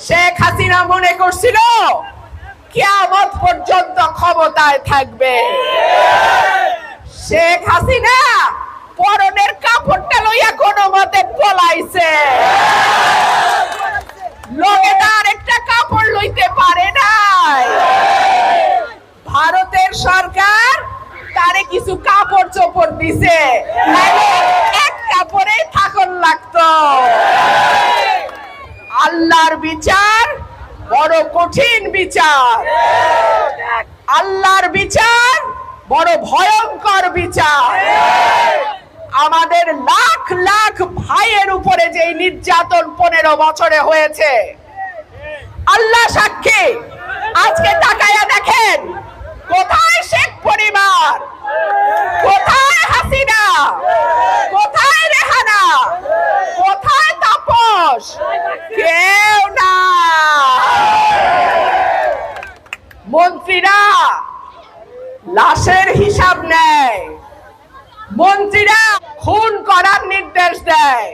শেখ হাসিনা মনে করছিল কিয়ামত পর্যন্ত ক্ষমতায় থাকবে। শেখ হাসিনা পরনের কাপড়টা লইয়া কোনো মতে পলাইছে। লোকে তার একটা কাপড় লইতে পারে নাই। ভারতের সরকার তারে কিছু কাপড় চোপড় দিছে, এক কাপড়ে থাকন লাগতো। আল্লাহর বিচার বড় কঠিন বিচার, আল্লাহর বিচার বড় ভয়ঙ্কর বিচার। আমাদের লাখ লাখ ভাইয়ের উপরে যে নির্যাতন 15 বছরে হয়েছে, আল্লাহ সাক্ষী। আজকে তাকায়া দেখেন, কোথায় শেখ পরিবার, কোথায় হাসিনা, কোথায় রেহানা, কোথায় তাপস? কেউ না। মন্ত্রীরা লাশের হিসাব নেয়, মন্ত্রীরা খুন করার নির্দেশ দেয়।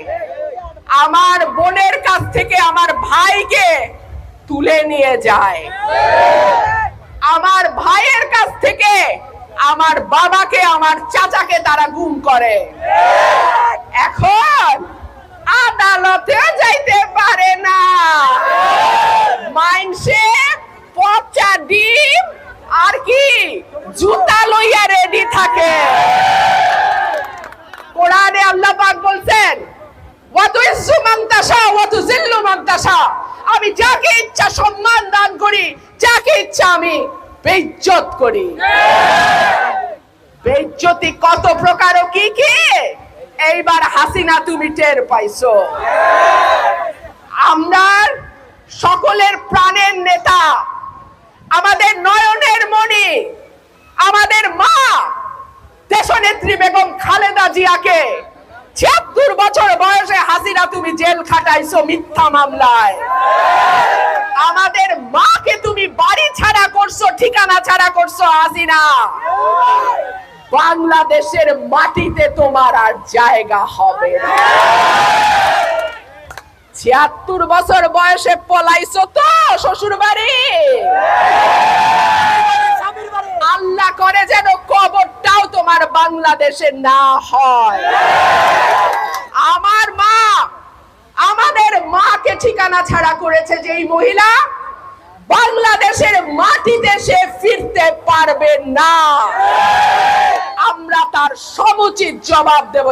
আমার বোনের কাছ থেকে আমার ভাইকে তুলে নিয়ে যায়, আমার ভাইয়ের কাছ থেকে আমার বাবাকে, আমার চাচাকে তারা গুম করে। এখন আদালতেও যাইতে পারে না। মাইনসে পচা ডিম আর কি জুতা লইয়া রেডি থাকে। কোরআনে আল্লাহ পাক বলছেন, ওয়া তুইজ্জু মান তাশা ওয়া তুযিল্লু মান তাশা। আমি যাকে ইচ্ছা সম্মান দান করি, যাকে ইচ্ছা আমি বেইজ্জত করি। বেইজ্জতি কত প্রকার ও কি কি এইবার হাসিনা তুমি টের পাইছো। আমরা সকলের প্রাণের নেতা, আমাদের নয়নের মণি, আমাদের মা দেশনেত্রী বেগম খালেদা জিয়াকে ৭৬ বছর বয়সে হাসিনা তুমি জেল খাটাইছো মিথ্যা মামলায়। আমাদের মাকে তুমি বাড়ি ছাড়া করছো, ঠিকানা ছাড়া করছো হাসিনা। বাংলাদেশের মাটিতে তোমার আর জায়গা হবে না। ৭৬ বছর বয়সে পলাইছো তো শ্বশুর বাড়ি। আল্লাহ করে যেন কবরটাও তোমার বাংলাদেশে না হয়। আমার মা, আমাদের মাকে ঠিকানা ছাড়া করেছে যেই মহিলা, বাংলাদেশের মাটিতে সে ফিরতে পারবে না। আমরা তার সমুচিত জবাব দেব।